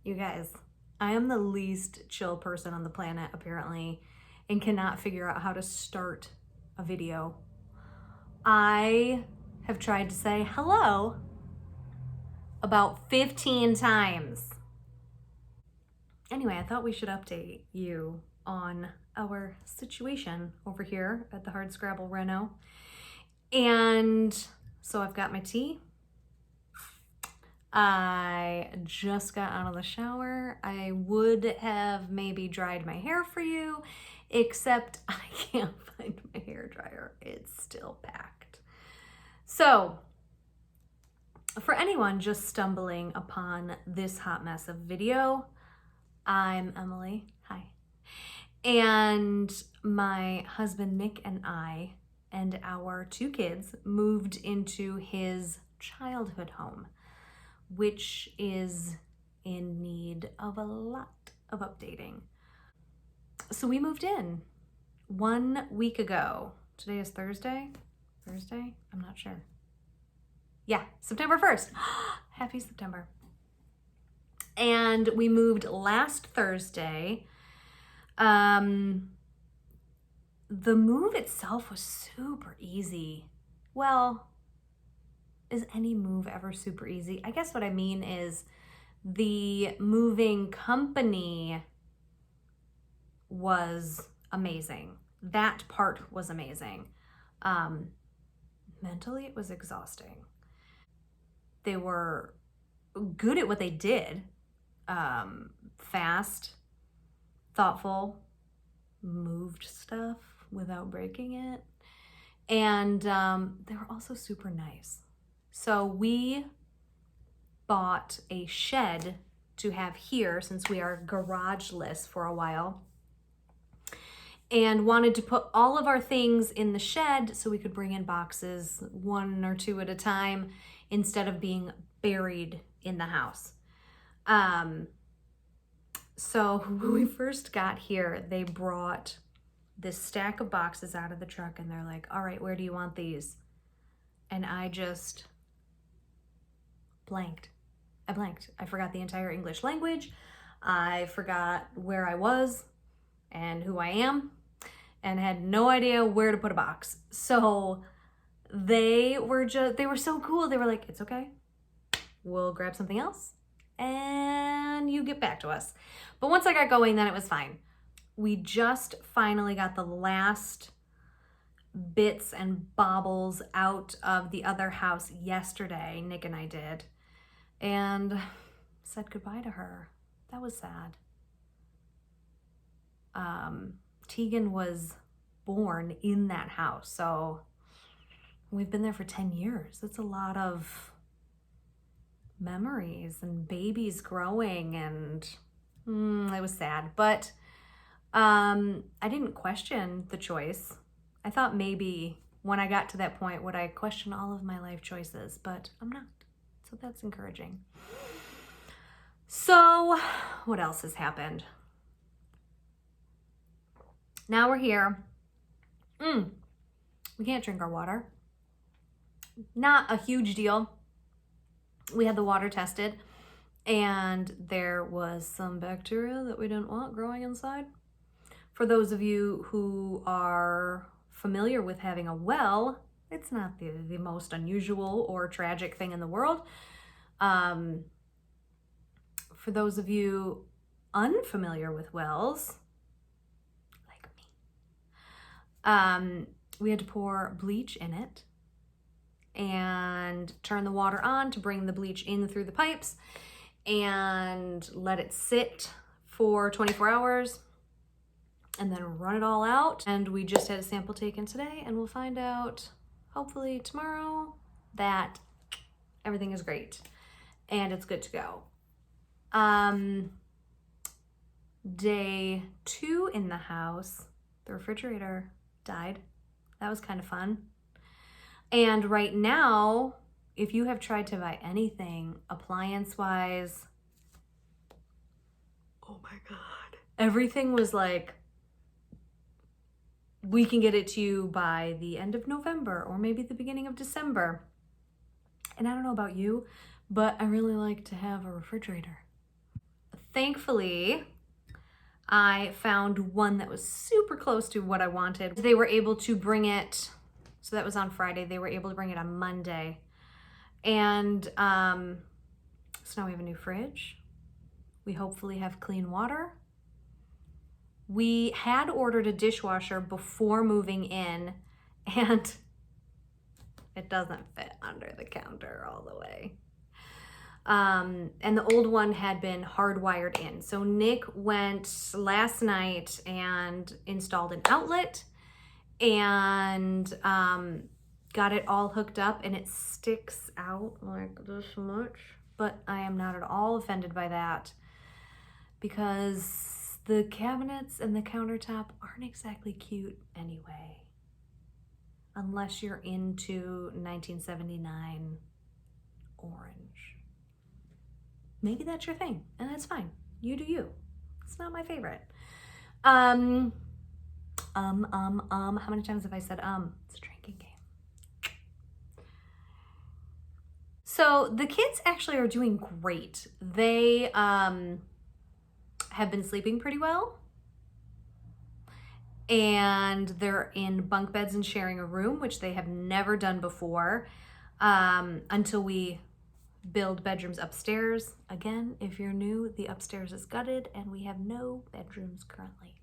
You guys, I am the least chill person on the planet, apparently, and cannot figure out how to start a video. I have tried to say hello about 15 times. Anyway, I thought we should update you on our situation over here at the Hardscrabble Reno. And so I've got my tea. I just got out of the shower. I would have maybe dried my hair for you, except I can't find my hair dryer. It's still packed. So, for anyone just stumbling upon this hot mess of video, I'm Emily. Hi. And my husband Nick and I and our 2 kids moved into his childhood home, which is in need of a lot of updating. So we moved in 1 week ago. Today is Thursday? I'm not sure. Yeah, September 1st. Happy September. And we moved last Thursday. The move itself was super easy. Well, is any move ever super easy? I guess what I mean is the moving company was amazing. That part was amazing. Mentally, it was exhausting. They were good at what they did. Fast, thoughtful, moved stuff without breaking it. And they were also super nice. So we bought a shed to have here since we are garageless for a while, and wanted to put all of our things in the shed so we could bring in boxes 1 or 2 at a time instead of being buried in the house. So when we first got here, they brought this stack of boxes out of the truck and they're like, all right, where do you want these? And I just blanked. I blanked. I forgot the entire English language. I forgot where I was and who I am, and had no idea where to put a box. So they were so cool. They were like, it's okay. We'll grab something else and you get back to us. But once I got going, then it was fine. We just finally got the last bits and baubles out of the other house yesterday. Nick and I did, and said goodbye to her. That was sad. Tegan was born in that house, so we've been there for 10 years. That's a lot of memories and babies growing, and it was sad. But I didn't question the choice. I thought maybe when I got to that point would I question all of my life choices, but I'm not. So that's encouraging. So what else has happened? Now we're here. We can't drink our water. Not a huge deal. We had the water tested and there was some bacteria that we didn't want growing inside. For those of you who are familiar with having a well, it's not the most unusual or tragic thing in the world. For those of you unfamiliar with wells, like me, we had to pour bleach in it and turn the water on to bring the bleach in through the pipes and let it sit for 24 hours and then run it all out. And we just had a sample taken today, and we'll find out hopefully tomorrow that everything is great and it's good to go. Day 2 in the house, the refrigerator died. That was kind of fun. And right now, if you have tried to buy anything appliance-wise, oh my God, everything was like, we can get it to you by the end of November or maybe the beginning of December. And I don't know about you, but I really like to have a refrigerator. Thankfully, I found one that was super close to what I wanted. They were able to bring it, so that was on Friday. They were able to bring it on Monday. And so now we have a new fridge. We hopefully have clean water. We had ordered a dishwasher before moving in, and it doesn't fit under the counter all the way. And the old one had been hardwired in. So Nick went last night and installed an outlet and got it all hooked up, and it sticks out like this much. But I am not at all offended by that because the cabinets and the countertop aren't exactly cute anyway. Unless you're into 1979 orange. Maybe that's your thing, and that's fine. You do you. It's not my favorite. How many times have I said It's a drinking game. So the kids actually are doing great. They have been sleeping pretty well. And they're in bunk beds and sharing a room, which they have never done before, until we build bedrooms upstairs. Again, if you're new, the upstairs is gutted and we have no bedrooms currently.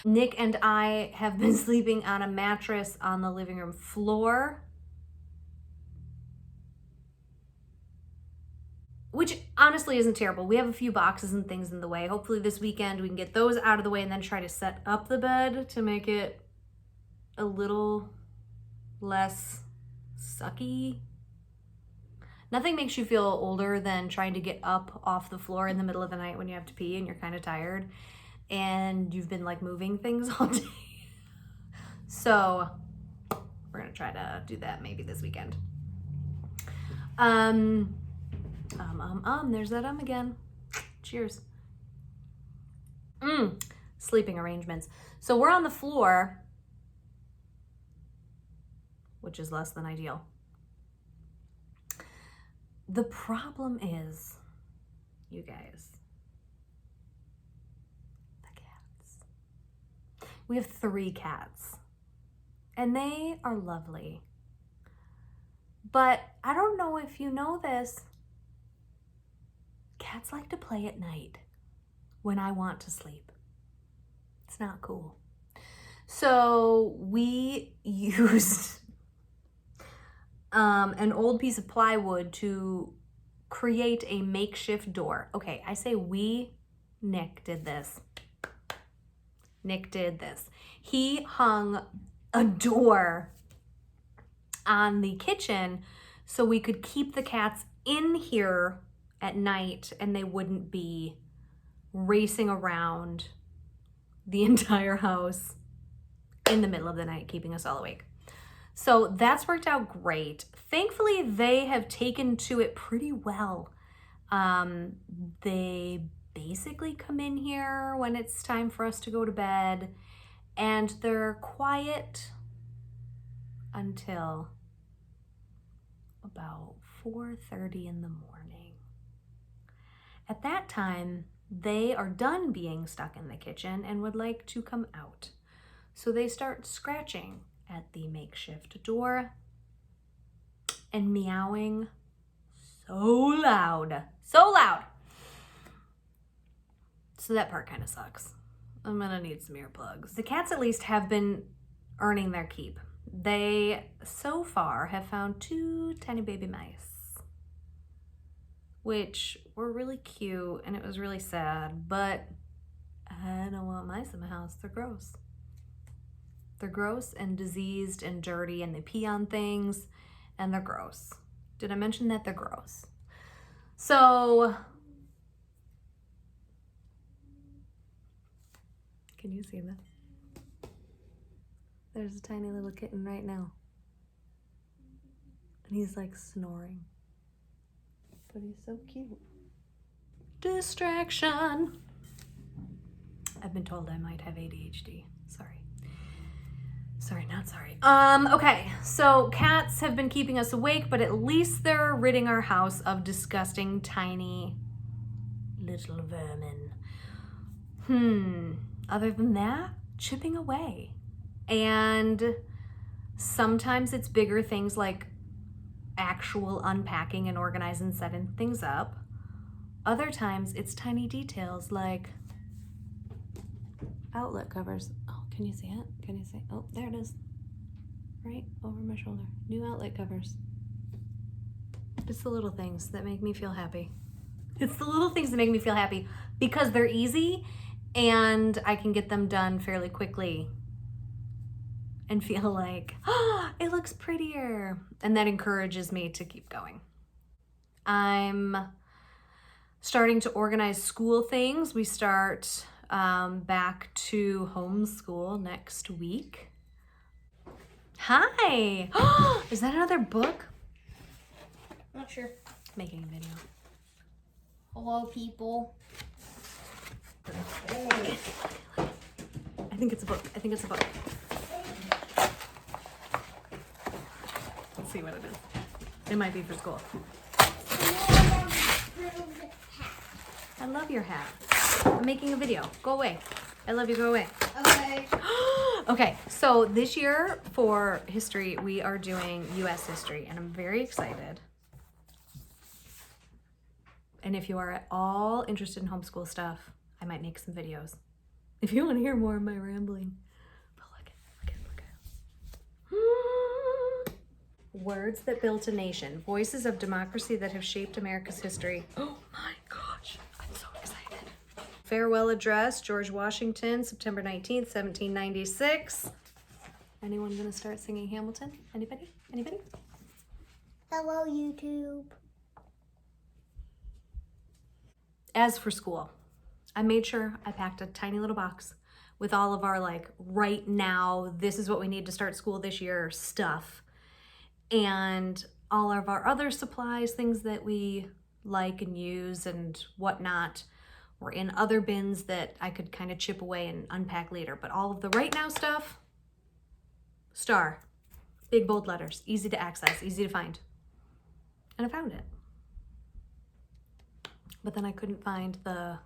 Nick and I have been sleeping on a mattress on the living room floor, which honestly isn't terrible. We have a few boxes and things in the way. Hopefully this weekend we can get those out of the way and then try to set up the bed to make it a little less sucky. Nothing makes you feel older than trying to get up off the floor in the middle of the night when you have to pee and you're kind of tired and you've been like moving things all day. So we're gonna try to do that maybe this weekend. There's that again. Cheers. Sleeping arrangements. So we're on the floor, which is less than ideal. The problem is, you guys, the cats. We have 3 cats, and they are lovely. But I don't know if you know this, cats like to play at night when I want to sleep. It's not cool. So we used an old piece of plywood to create a makeshift door. Okay, I say we, Nick did this. He hung a door on the kitchen so we could keep the cats in here at night and they wouldn't be racing around the entire house in the middle of the night, keeping us all awake. So that's worked out great. Thankfully, they have taken to it pretty well. They basically come in here when it's time for us to go to bed, and they're quiet until about 4:30 in the morning. At that time, they are done being stuck in the kitchen and would like to come out. So they start scratching at the makeshift door and meowing so loud. So that part kind of sucks. I'm gonna need some earplugs. The cats at least have been earning their keep. They so far have found 2 tiny baby mice, which were really cute, and it was really sad, but I don't want mice in my house. They're gross. They're gross and diseased and dirty, and they pee on things, and they're gross. Did I mention that they're gross? So, can you see this? There's a tiny little kitten right now. And he's like snoring. But he's so cute. Distraction. I've been told I might have ADHD. Not sorry. Okay, so cats have been keeping us awake, but at least they're ridding our house of disgusting, tiny, little little vermin. Other than that, chipping away. And sometimes it's bigger things like actual unpacking and organizing and setting things up. Other times it's tiny details like outlet covers. Oh, can you see it? Can you see? Oh, there it is. Right over my shoulder. New outlet covers. It's the little things that make me feel happy. It's the little things that make me feel happy because they're easy and I can get them done fairly quickly and feel like, oh, it looks prettier. And that encourages me to keep going. I'm starting to organize school things. We start back to homeschool next week. Hi. Is that another book? Not sure. Making a video. Hello, people. I think it's a book. I think it's a book. Let's see what it is. It might be for school. I love your hat. I'm making a video. Go away. I love you. Go away. Okay. Okay, so this year for history, we are doing U.S. history, and I'm very excited. And if you are at all interested in homeschool stuff, I might make some videos. If you want to hear more of my rambling. But look at. Words that built a nation. Voices of democracy that have shaped America's history. Oh my gosh, I'm so excited. Farewell Address, George Washington, September 19th, 1796. Anyone gonna start singing Hamilton? Anybody? Anybody? Hello, YouTube. As for school, I made sure I packed a tiny little box with all of our like right now, this is what we need to start school this year stuff. And all of our other supplies, things that we like and use and whatnot, were in other bins that I could kind of chip away and unpack later. But all of the right now stuff, star, big bold letters, easy to access, easy to find. And I found it. But then I couldn't find the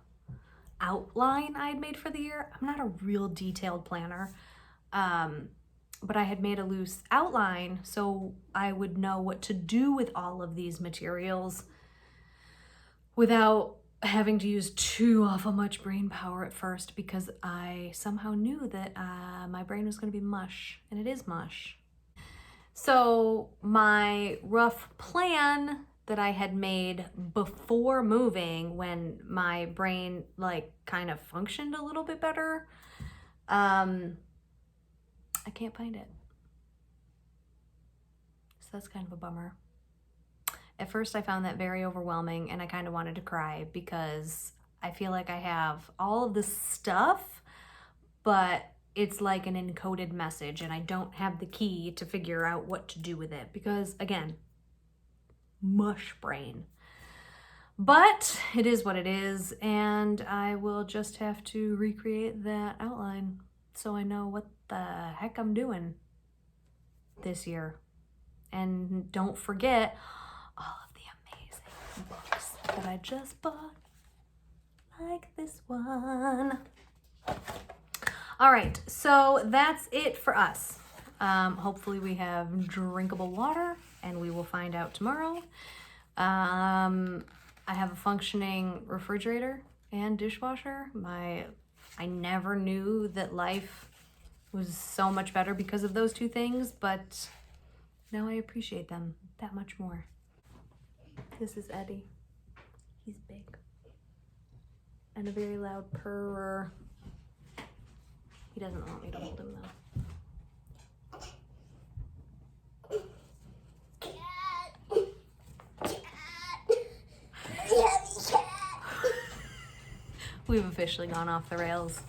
outline I had made for the year. I'm not a real detailed planner, but I had made a loose outline so I would know what to do with all of these materials without having to use too awful much brain power at first, because I somehow knew that my brain was going to be mush, and it is mush. So my rough plan that I had made before moving, when my brain like kind of functioned a little bit better, I can't find it. So that's kind of a bummer. At first I found that very overwhelming, and I kind of wanted to cry because I feel like I have all of this stuff, but it's like an encoded message and I don't have the key to figure out what to do with it because, again, mush brain. But it is what it is, and I will just have to recreate that outline so I know what the heck I'm doing this year. And don't forget all of the amazing books that I just bought, like this one. All right, so that's it for us. Hopefully we have drinkable water, and we will find out tomorrow. I have a functioning refrigerator and dishwasher. I never knew that life was so much better because of those two things, but now I appreciate them that much more. This is Eddie. He's big. And a very loud purrer. He doesn't want me to hold him though. We've officially gone off the rails.